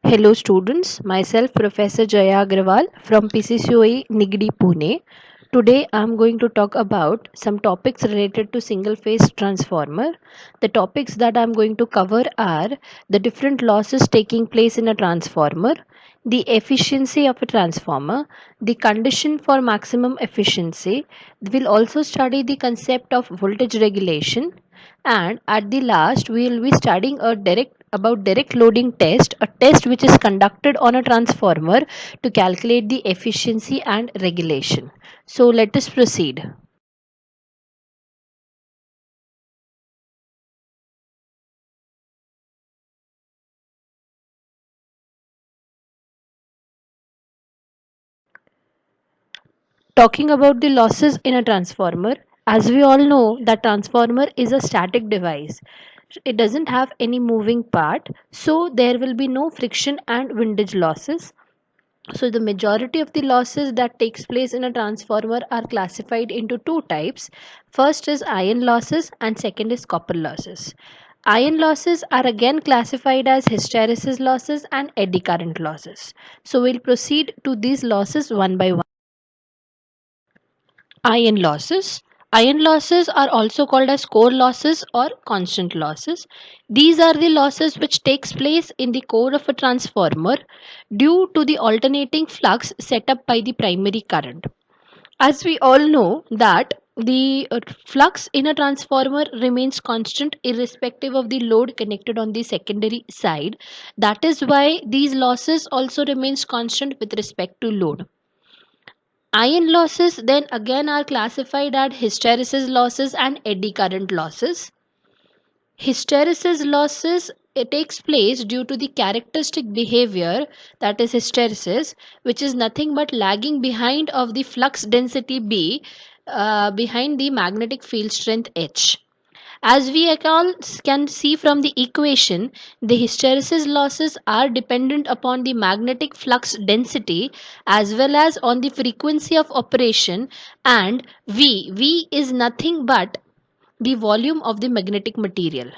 Hello students, myself Professor Jaya Agrawal from PCCOE Nigdi Pune. Today I am going to talk about some topics related to single phase transformer. The topics that I am going to cover are the different losses taking place in a transformer, the efficiency of a transformer, the condition for maximum efficiency. We'll also study the concept of voltage regulation, and at the last we will be studying direct loading test, a test which is conducted on a transformer to calculate the efficiency and regulation. So let us proceed. Talking about the losses in a transformer, as we all know that transformer is a static device. It doesn't have any moving part, so there will be no friction and windage losses. So the majority of the losses that takes place in a transformer are classified into two types. First is iron losses and second is copper losses. Iron losses are again classified as hysteresis losses and eddy current losses. So we'll proceed to these losses one by one. Iron losses. Iron losses are also called as core losses or constant losses. These are the losses which takes place in the core of a transformer due to the alternating flux set up by the primary current. As we all know that the flux in a transformer remains constant irrespective of the load connected on the secondary side. That is why these losses also remains constant with respect to load. Iron losses then again are classified as hysteresis losses and eddy current losses. Hysteresis losses, it takes place due to the characteristic behavior, that is hysteresis, which is nothing but lagging behind of the flux density B behind the magnetic field strength H. As we all can see from the equation, the hysteresis losses are dependent upon the magnetic flux density as well as on the frequency of operation, and V is nothing but the volume of the magnetic material.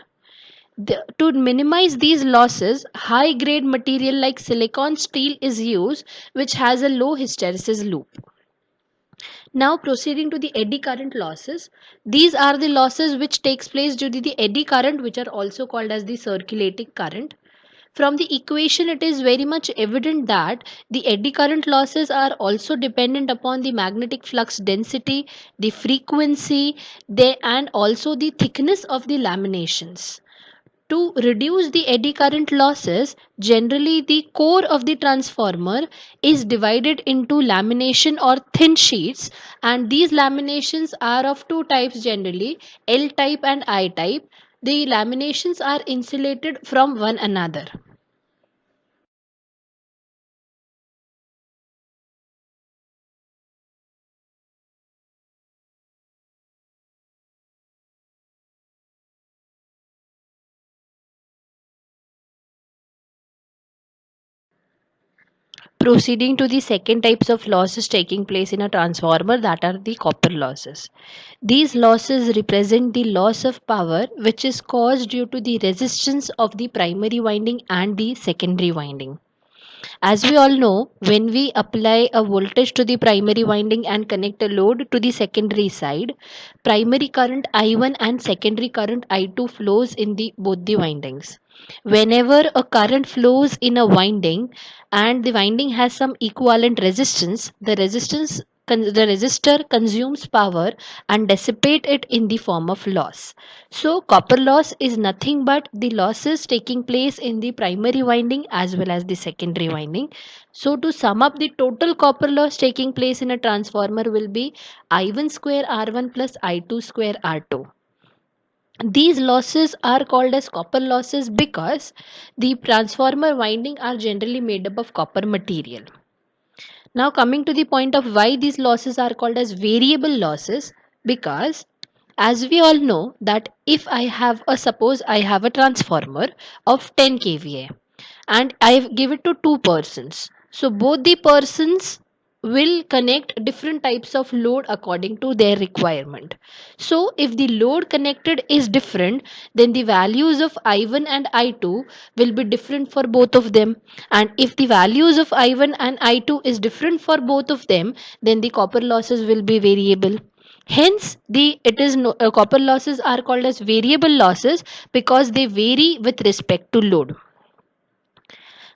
To minimize these losses, high grade material like silicon steel is used, which has a low hysteresis loop. Now proceeding to the eddy current losses. These are the losses which takes place due to the eddy current, which are also called as the circulating current. From the equation, it is very much evident that the eddy current losses are also dependent upon the magnetic flux density, the frequency, and also the thickness of the laminations. To reduce the eddy current losses, generally the core of the transformer is divided into lamination or thin sheets, and these laminations are of two types generally, L type and I type. The laminations are insulated from one another. Proceeding to the second types of losses taking place in a transformer, that are the copper losses. These losses represent the loss of power which is caused due to the resistance of the primary winding and the secondary winding. As we all know, when we apply a voltage to the primary winding and connect a load to the secondary side, primary current I1 and secondary current I2 flows in the both the windings. Whenever a current flows in a winding and the winding has some equivalent resistance, the resistor consumes power and dissipate it in the form of loss. So copper loss is nothing but the losses taking place in the primary winding as well as the secondary winding. So to sum up, the total copper loss taking place in a transformer will be I1 square R1 plus I2 square R2. These losses are called as copper losses because the transformer winding are generally made up of copper material. Now coming to the point of why these losses are called as variable losses, because as we all know that if I have a suppose I have a transformer of 10 kVA and I give it to two persons. So both the persons will connect different types of load according to their requirement. So if the load connected is different, then the values of I1 and I2 will be different for both of them. And if the values of I1 and I2 is different for both of them, then the copper losses will be variable. Hence, copper losses are called as variable losses because they vary with respect to load.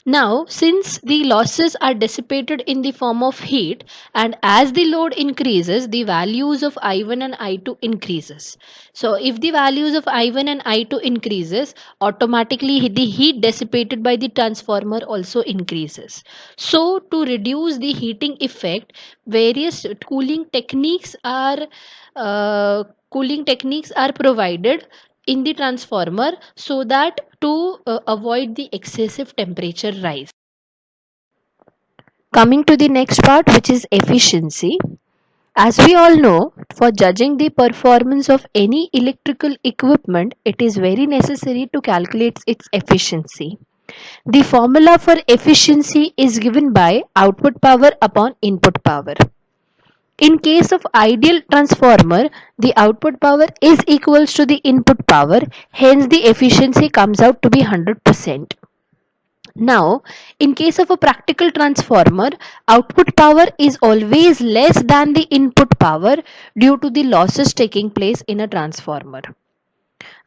Now, since the losses are dissipated in the form of heat, and as the load increases, the values of I1 and I2 increases. So, if the values of I1 and I2 increases, automatically the heat dissipated by the transformer also increases. So, to reduce the heating effect, various cooling techniques are provided in the transformer so that to avoid the excessive temperature rise. Coming to the next part, which is efficiency. As we all know, for judging the performance of any electrical equipment, it is very necessary to calculate its efficiency. The formula for efficiency is given by output power upon input power. In case of ideal transformer, the output power is equals to the input power, hence the efficiency comes out to be 100%. Now, in case of a practical transformer, output power is always less than the input power due to the losses taking place in a transformer.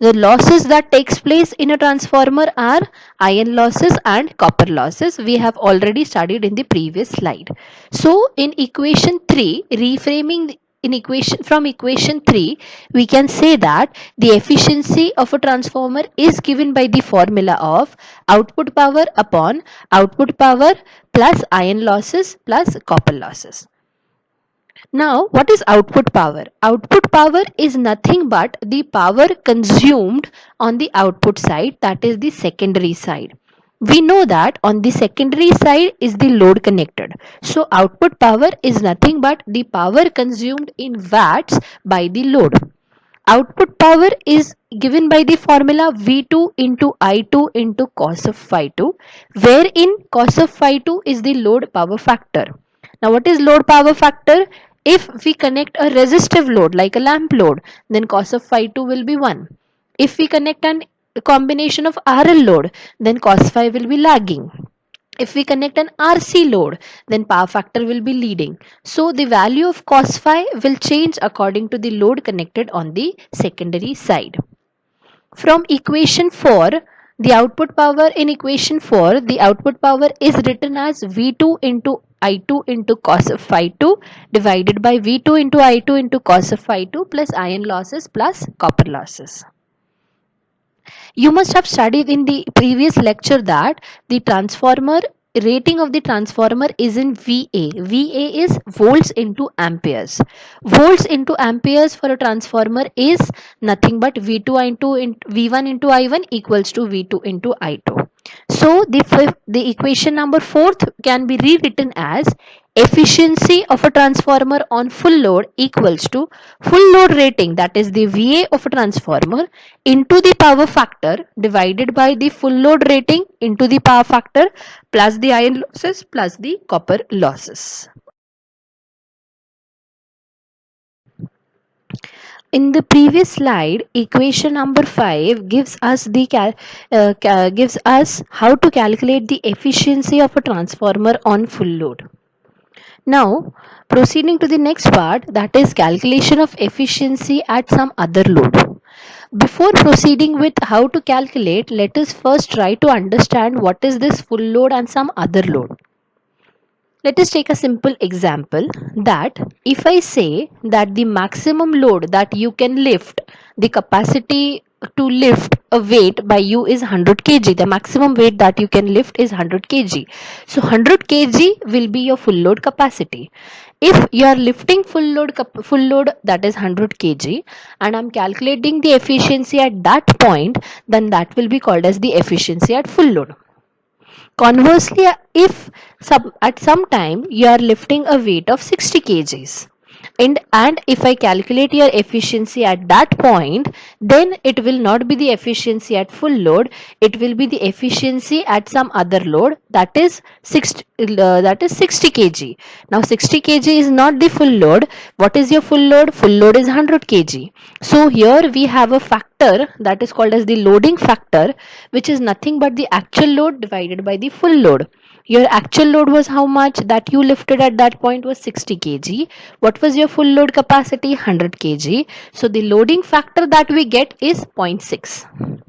The losses that takes place in a transformer are iron losses and copper losses. We have already studied in the previous slide. So in equation 3, in equation 3, we can say that the efficiency of a transformer is given by the formula of output power upon output power plus iron losses plus copper losses. Now, what is output power? Output power is nothing but the power consumed on the output side, that is the secondary side. We know that on the secondary side is the load connected. So, output power is nothing but the power consumed in watts by the load. Output power is given by the formula V2 into I2 into cos of phi 2, wherein cos of phi 2 is the load power factor. Now, what is load power factor? If we connect a resistive load like a lamp load, then cos of phi 2 will be 1. If we connect a combination of RL load, then cos phi will be lagging. If we connect an RC load, then power factor will be leading. So the value of cos phi will change according to the load connected on the secondary side. From equation 4, the output power in equation 4, the output power is written as V2 into I2 into cos of phi 2 divided by V2 into I2 into cos of phi 2 plus iron losses plus copper losses. You must have studied in the previous lecture that the transformer rating of the transformer is in VA. VA is volts into amperes. Volts into amperes for a transformer is nothing but V2 into V1 into I1 equals to V2 into I2. So the equation number 4th can be rewritten as efficiency of a transformer on full load equals to full load rating, that is the VA of a transformer, into the power factor divided by the full load rating into the power factor plus the iron losses plus the copper losses. In the previous slide, equation number 5 gives us how to calculate the efficiency of a transformer on full load. Now, proceeding to the next part, that is calculation of efficiency at some other load. Before proceeding with how to calculate, let us first try to understand what is this full load and some other load. Let us take a simple example that if I say that the maximum load that you can lift, the capacity to lift a weight by you is 100 kg. The maximum weight that you can lift is 100 kg. So 100 kg will be your full load capacity. If you are lifting full load that is 100 kg and I'm calculating the efficiency at that point, then that will be called as the efficiency at full load. Conversely, if at some time you are lifting a weight of 60 kgs and if I calculate your efficiency at that point, then it will not be the efficiency at full load, it will be the efficiency at some other load, that is 60 kg. Now 60 kg is not the full load. What is your full load? Full load is 100 kg. So here we have a factor that is called as the loading factor, which is nothing but the actual load divided by the full load. Your actual load was how much? That you lifted at that point was 60 kg. What was your full load capacity? 100 kg. So the loading factor that we get is zero point 0.6.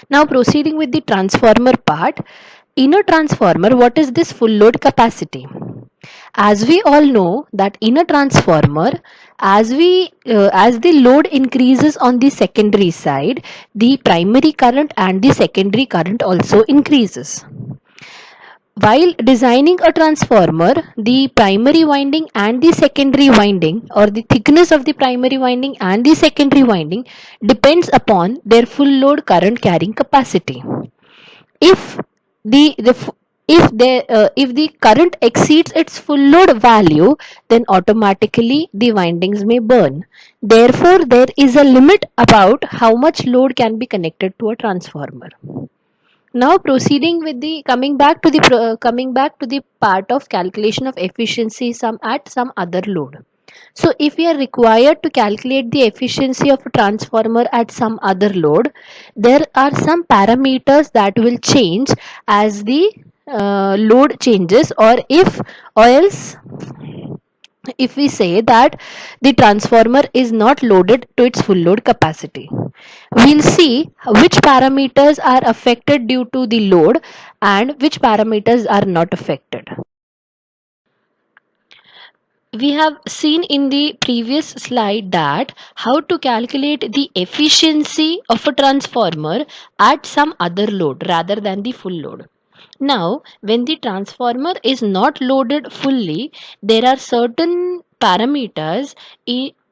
Now proceeding with the transformer part. In a transformer, what is this full load capacity? As we all know that in a transformer, as the load increases on the secondary side, the primary current and the secondary current also increases. While designing a transformer, the primary winding and the secondary winding, or the thickness of the primary winding and the secondary winding, depends upon their full load current carrying capacity. If if the current exceeds its full load value, then automatically the windings may burn. Therefore, there is a limit about how much load can be connected to a transformer. Now proceeding with the coming back to the part of calculation of efficiency at some other load. So if we are required to calculate the efficiency of a transformer at some other load, there are some parameters that will change as the load changes, or else if we say that the transformer is not loaded to its full load capacity. We'll see which parameters are affected due to the load and which parameters are not affected. We have seen in the previous slide that how to calculate the efficiency of a transformer at some other load rather than the full load. Now, when the transformer is not loaded fully, there are certain parameters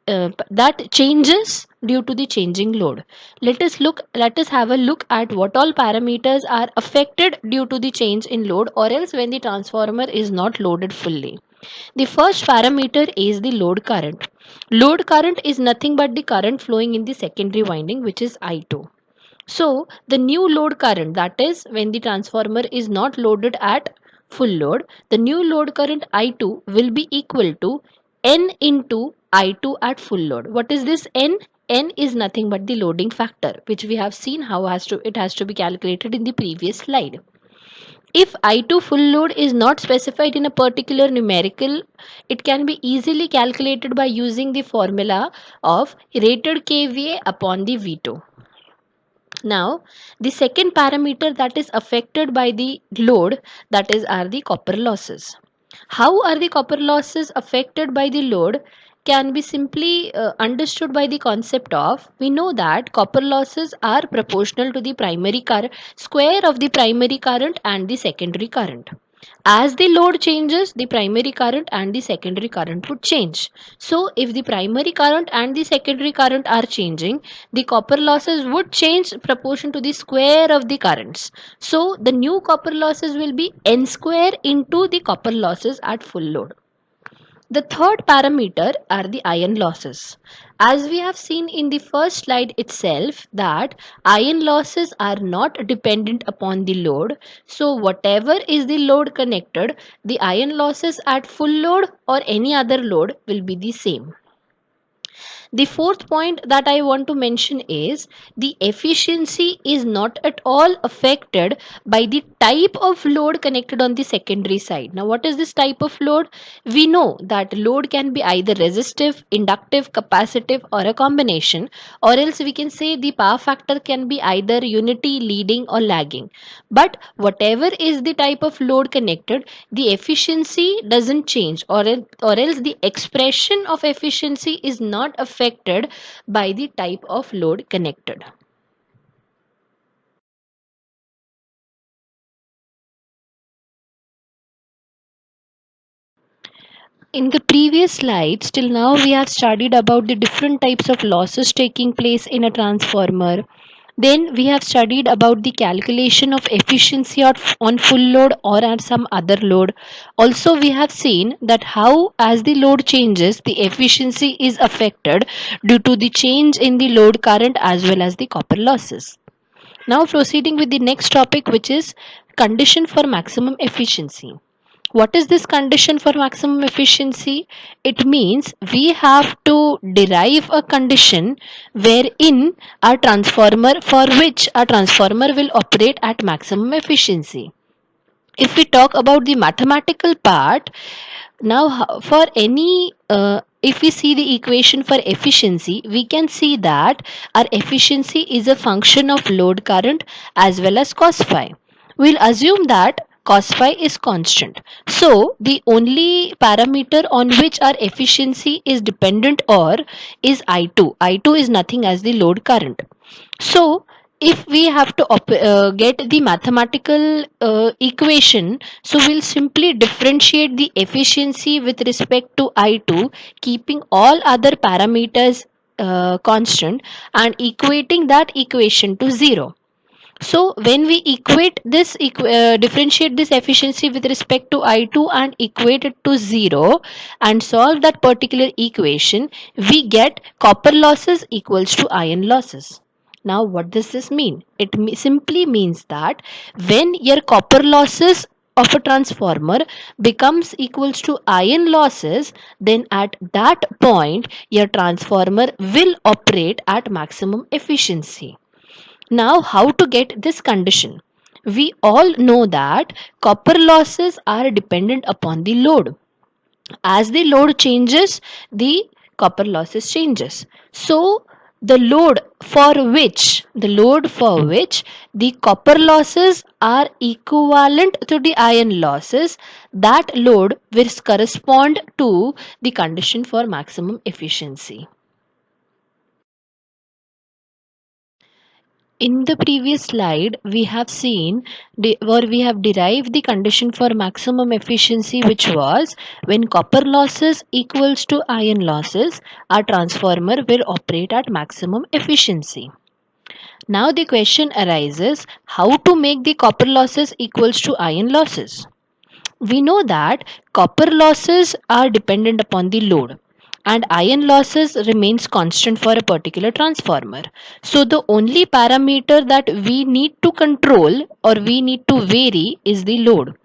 that changes due to the changing load. Let us have a look at what all parameters are affected due to the change in load, or else when the transformer is not loaded fully. The first parameter is the load current. Load current is nothing but the current flowing in the secondary winding, which is I2. So the new load current, that is when the transformer is not loaded at full load, the new load current I2 will be equal to N into I2 at full load. What is this N? N is nothing but the loading factor, which we have seen how it has to be calculated in the previous slide. If I2 full load is not specified in a particular numerical, it can be easily calculated by using the formula of rated kVA upon the V2. Now, the second parameter that is affected by the load, that is are the copper losses. How are the copper losses affected by the load can be simply understood by the concept of, we know that copper losses are proportional to the primary current square of the primary current and the secondary current. As the load changes, the primary current and the secondary current would change. So if the primary current and the secondary current are changing, the copper losses would change proportion to the square of the currents. So the new copper losses will be N square into the copper losses at full load. The third parameter are the iron losses. As we have seen in the first slide itself that iron losses are not dependent upon the load. So whatever is the load connected, the iron losses at full load or any other load will be the same. The fourth point that I want to mention is the efficiency is not at all affected by the type of load connected on the secondary side. Now, what is this type of load? We know that load can be either resistive, inductive, capacitive, or a combination, or else we can say the power factor can be either unity, leading, or lagging. But whatever is the type of load connected, the efficiency doesn't change, or else the expression of efficiency is not affected by the type of load connected. In the previous slides, till now we have studied about the different types of losses taking place in a transformer. Then we have studied about the calculation of efficiency on full load or at some other load. Also, we have seen that how as the load changes, the efficiency is affected due to the change in the load current as well as the copper losses. Now proceeding with the next topic, which is condition for maximum efficiency. What is this condition for maximum efficiency? It means we have to derive a condition wherein a transformer for which a transformer will operate at maximum efficiency. If we talk about the mathematical part, now for any if we see the equation for efficiency, we can see that our efficiency is a function of load current as well as cos phi. We'll assume that cos phi is constant. So the only parameter on which our efficiency is dependent or is I2. I2 is nothing as the load current. So if we have to get the mathematical equation, so we'll simply differentiate the efficiency with respect to I2, keeping all other parameters constant and equating that equation to 0. So when we equate this, differentiate this efficiency with respect to I2 and equate it to 0 and solve that particular equation, we get copper losses equals to iron losses. Now what does this mean? It simply means that when your copper losses of a transformer becomes equals to iron losses, then at that point your transformer will operate at maximum efficiency. Now, how to get this condition? We all know that copper losses are dependent upon the load. As the load changes, the copper losses changes. So, the load for which the copper losses are equivalent to the iron losses, that load will correspond to the condition for maximum efficiency. In the previous slide, we have seen we have derived the condition for maximum efficiency, which was when copper losses equals to iron losses, our transformer will operate at maximum efficiency. Now the question arises, how to make the copper losses equals to iron losses? We know that copper losses are dependent upon the load and iron losses remains constant for a particular transformer. So the only parameter that we need to control or we need to vary is the load.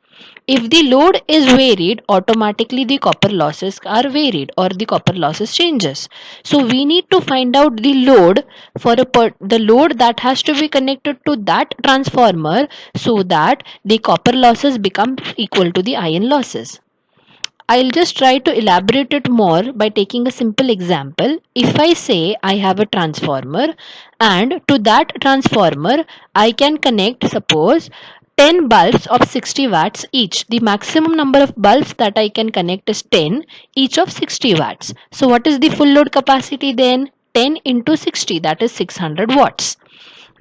If the load is varied, automatically the copper losses are varied or the copper losses changes. So we need to find out the load for the load that has to be connected to that transformer so that the copper losses become equal to the iron losses. I'll just try to elaborate it more by taking a simple example. If I say I have a transformer and to that transformer I can connect, suppose, 10 bulbs of 60 watts each. The maximum number of bulbs that I can connect is 10, each of 60 watts. So what is the full load capacity then? 10 into 60, that is 600 watts.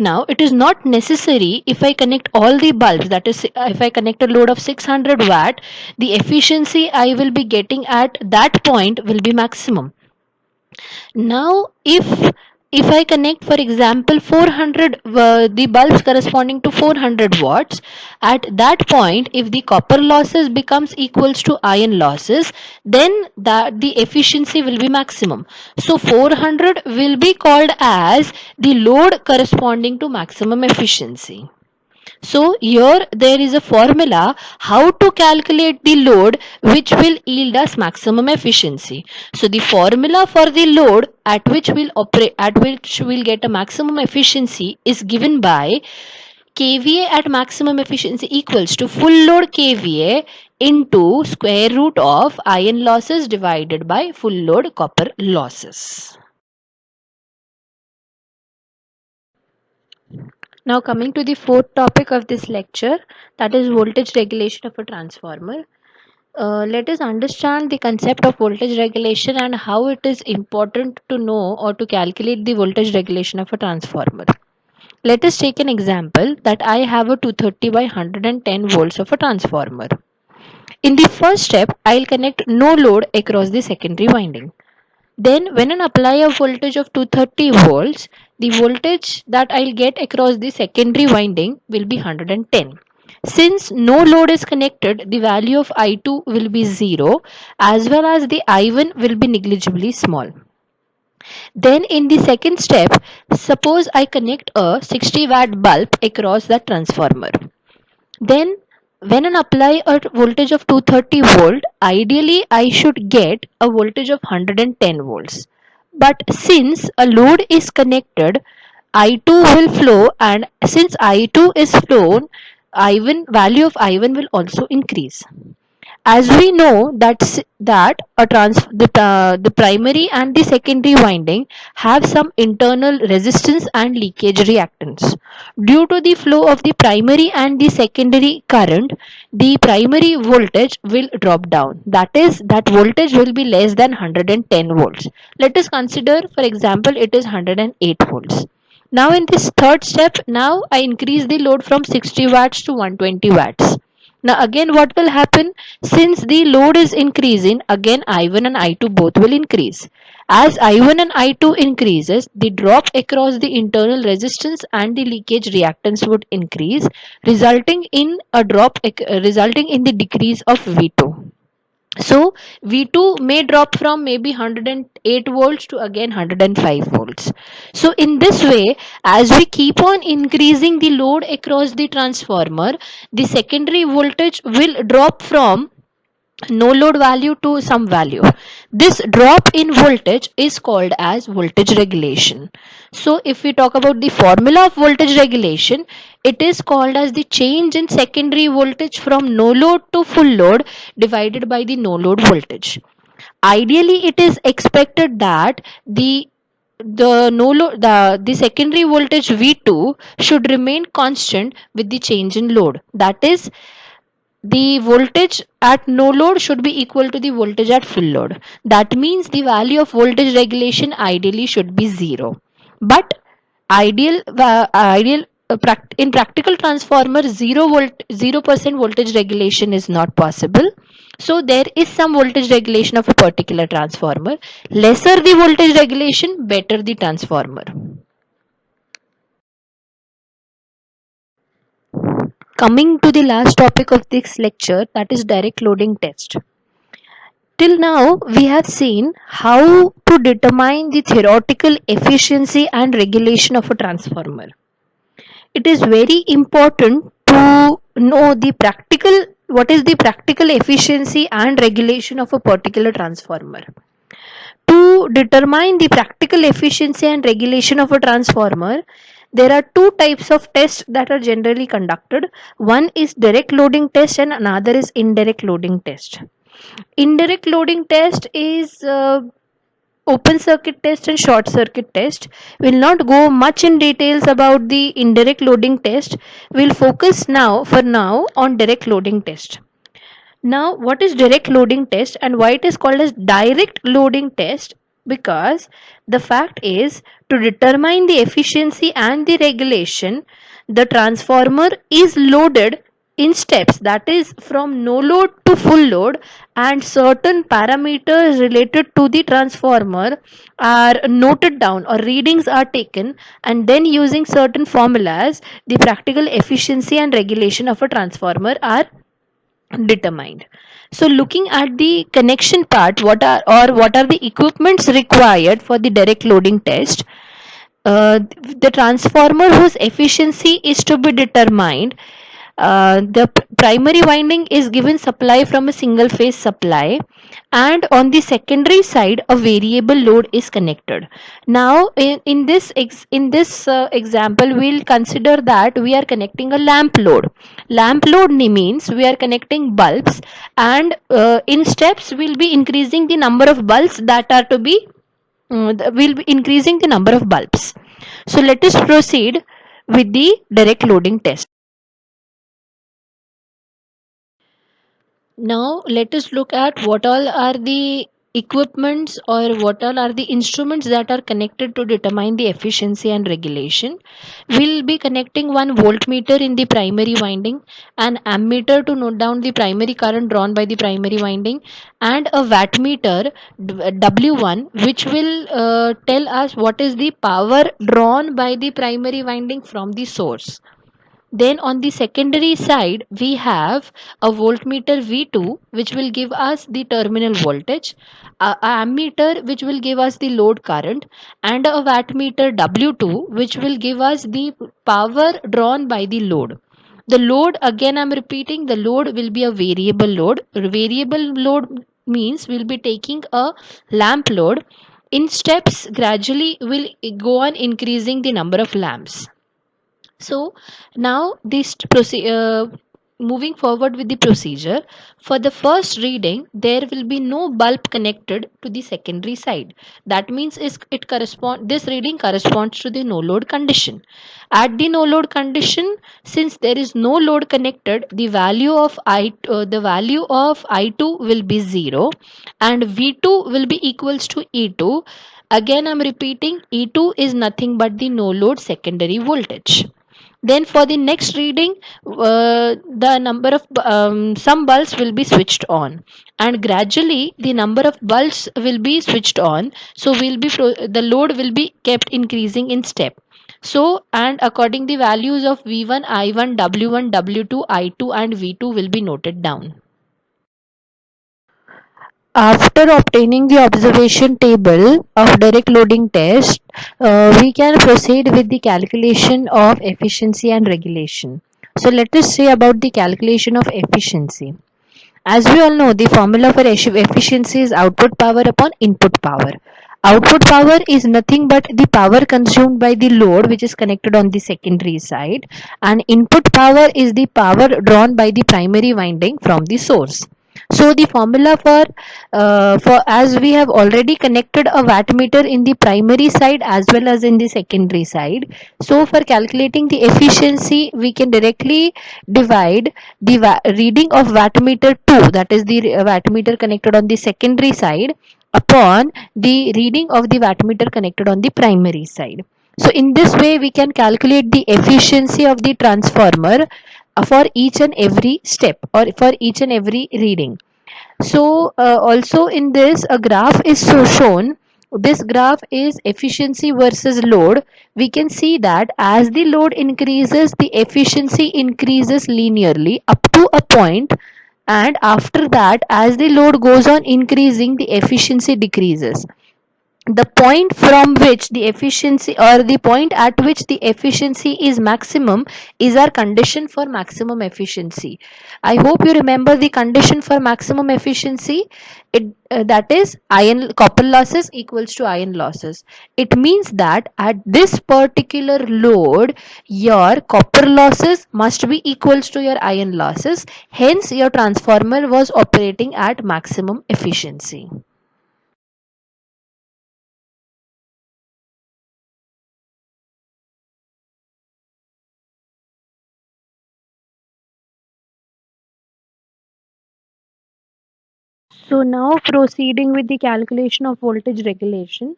Now it is not necessary if I connect all the bulbs, that is if I connect a load of 600 watt, the efficiency I will be getting at that point will be maximum. Now if I connect, for example, 400 the bulbs corresponding to 400 watts, at that point if the copper losses becomes equals to iron losses, then the efficiency will be maximum. So 400 will be called as the load corresponding to maximum efficiency. So here there is a formula how to calculate the load which will yield us maximum efficiency. So the formula for the load at which we'll get a maximum efficiency is given by kVA at maximum efficiency equals to full load kVA into square root of iron losses divided by full load copper losses. Now coming to the fourth topic of this lecture, that is voltage regulation of a transformer. Let us understand the concept of voltage regulation and how it is important to know or to calculate the voltage regulation of a transformer. Let us take an example that I have a 230 by 110 volts of a transformer. In the first step, I'll connect no load across the secondary winding. Then when I apply a voltage of 230 volts, the voltage that I'll get across the secondary winding will be 110. Since no load is connected, the value of I2 will be 0 as well as the I1 will be negligibly small. Then in the second step, suppose I connect a 60 watt bulb across the transformer. Then when I apply a voltage of 230 volt, ideally I should get a voltage of 110 volts. But since a load is connected, I2 will flow, and since I2 is flown, I1 value of I1 will also increase. As we know that the primary and the secondary winding have some internal resistance and leakage reactance. Due to the flow of the primary and the secondary current, the primary voltage will drop down. That is, that voltage will be less than 110 volts. Let us consider, for example, it is 108 volts. Now in this third step, now I increase the load from 60 watts to 120 watts. Now again what will happen, since the load is increasing, again I1 and I2 both will increase. As I1 and I2 increases, the drop across the internal resistance and the leakage reactance would increase, resulting in a resulting in the decrease of V2. So V2 may drop from maybe 108 volts to again 105 volts. So in this way, as we keep on increasing the load across the transformer, the secondary voltage will drop from no load value to some value. This drop in voltage is called as voltage regulation. So if we talk about the formula of voltage regulation, it is called as the change in secondary voltage from no load to full load divided by the no load voltage. Ideally it is expected that the no load the secondary voltage V2 should remain constant with the change in load. That is, the voltage at no load should be equal to the voltage at full load. That means the value of voltage regulation ideally should be 0. But in practical transformer, 0% voltage regulation is not possible. So there is some voltage regulation of a particular transformer. Lesser the voltage regulation, better the transformer. Coming to the last topic of this lecture, that is direct loading test. Till now, we have seen how to determine the theoretical efficiency and regulation of a transformer. It is very important to know the practical what is the practical efficiency and regulation of a particular transformer. To determine the practical efficiency and regulation of a transformer, there are two types of tests that are generally conducted. One is direct loading test and another is indirect loading test. Indirect loading test is open circuit test and short circuit test. We'll not go much in details about the indirect loading test. We'll focus now on direct loading test. Now, what is direct loading test and why it is called as direct loading test? Because the fact is, to determine the efficiency and the regulation, the transformer is loaded in steps, that is from no load to full load, and certain parameters related to the transformer are noted down or readings are taken, and then using certain formulas the practical efficiency and regulation of a transformer are determined. So looking at the connection part, what are the equipments required for the direct loading test? The transformer whose efficiency is to be determined, the primary winding is given supply from a single phase supply, and on the secondary side a variable load is connected. Now in this example, we'll consider that we are connecting a lamp load. Lamp load means we are connecting bulbs, and in steps we'll be increasing the number of bulbs that are to be we'll be increasing the number of bulbs. So let us proceed with the direct loading test. Now let us look at what all are the equipments or what all are the instruments that are connected to determine the efficiency and regulation. We'll be connecting one voltmeter in the primary winding, an ammeter to note down the primary current drawn by the primary winding, and a wattmeter W1, which will tell us what is the power drawn by the primary winding from the source. Then on the secondary side, we have a voltmeter V2, which will give us the terminal voltage, a ammeter, which will give us the load current, and a wattmeter W2, which will give us the power drawn by the load. The load, again I'm repeating, the load will be a variable load. Variable load means we'll be taking a lamp load in steps, gradually will go on increasing the number of lamps. So now moving forward with the procedure, for the first reading there will be no bulb connected to the secondary side. That means this reading corresponds to the no load condition. At the no load condition, since there is no load connected, the value of I2 will be 0 and V2 will be equals to E2. Again I'm repeating, E2 is nothing but the no load secondary voltage. Then for the next reading, the number of some bulbs will be switched on, and gradually the number of bulbs will be switched on. So the load will be kept increasing in step. So, and according the values of V1, I1, W1, W2, I2 and V2 will be noted down. After obtaining the observation table of direct loading test, we can proceed with the calculation of efficiency and regulation. So let us say about the calculation of efficiency. As we all know, the formula for efficiency is output power upon input power. Output power is nothing but the power consumed by the load which is connected on the secondary side, and input power is the power drawn by the primary winding from the source. So the formula for as we have already connected a wattmeter in the primary side as well as in the secondary side, so for calculating the efficiency we can directly divide the reading of wattmeter 2, that is the wattmeter connected on the secondary side, upon the reading of the wattmeter connected on the primary side. So in this way we can calculate the efficiency of the transformer for each and every step or for each and every reading. So also in this a graph is so shown. This graph is efficiency versus load. We can see that as the load increases, the efficiency increases linearly up to a point, and after that as the load goes on increasing, the efficiency decreases. The point from which the efficiency, or the point at which the efficiency is maximum, is our condition for maximum efficiency. I hope you remember the condition for maximum efficiency. That is iron copper losses equals to iron losses. It means that at this particular load your copper losses must be equals to your iron losses, hence your transformer was operating at maximum efficiency. So now proceeding with the calculation of voltage regulation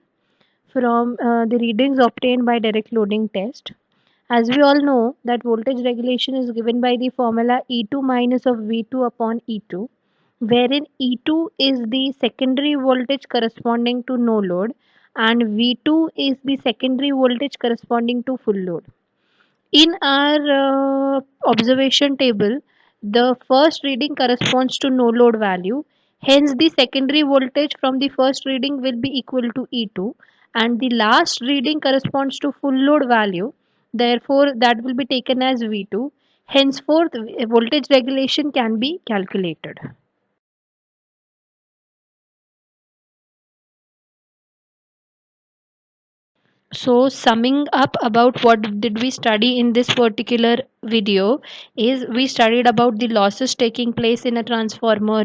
from the readings obtained by direct loading test. As we all know that voltage regulation is given by the formula E2 minus of V2 upon E2, wherein E2 is the secondary voltage corresponding to no load and V2 is the secondary voltage corresponding to full load. In our observation table, the first reading corresponds to no load value. Hence, the secondary voltage from the first reading will be equal to E2, and the last reading corresponds to full load value. Therefore, that will be taken as V2. Henceforth, voltage regulation can be calculated. So summing up about what did we study in this particular video is we studied about the losses taking place in a transformer,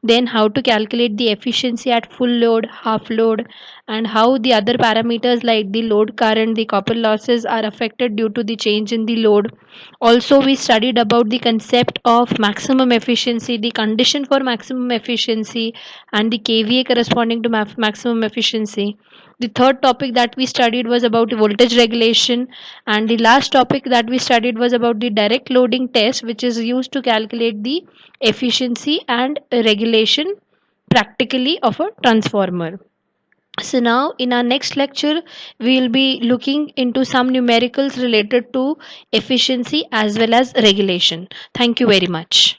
then how to calculate the efficiency at full load, half load, and how the other parameters like the load current, the copper losses are affected due to the change in the load. Also we studied about the concept of maximum efficiency, the condition for maximum efficiency, and the kVA corresponding to maximum efficiency. The third topic that we studied was about voltage regulation, and the last topic that we studied was about the direct loading test, which is used to calculate the efficiency and regulation practically of a transformer. So now in our next lecture we will be looking into some numericals related to efficiency as well as regulation. Thank you very much.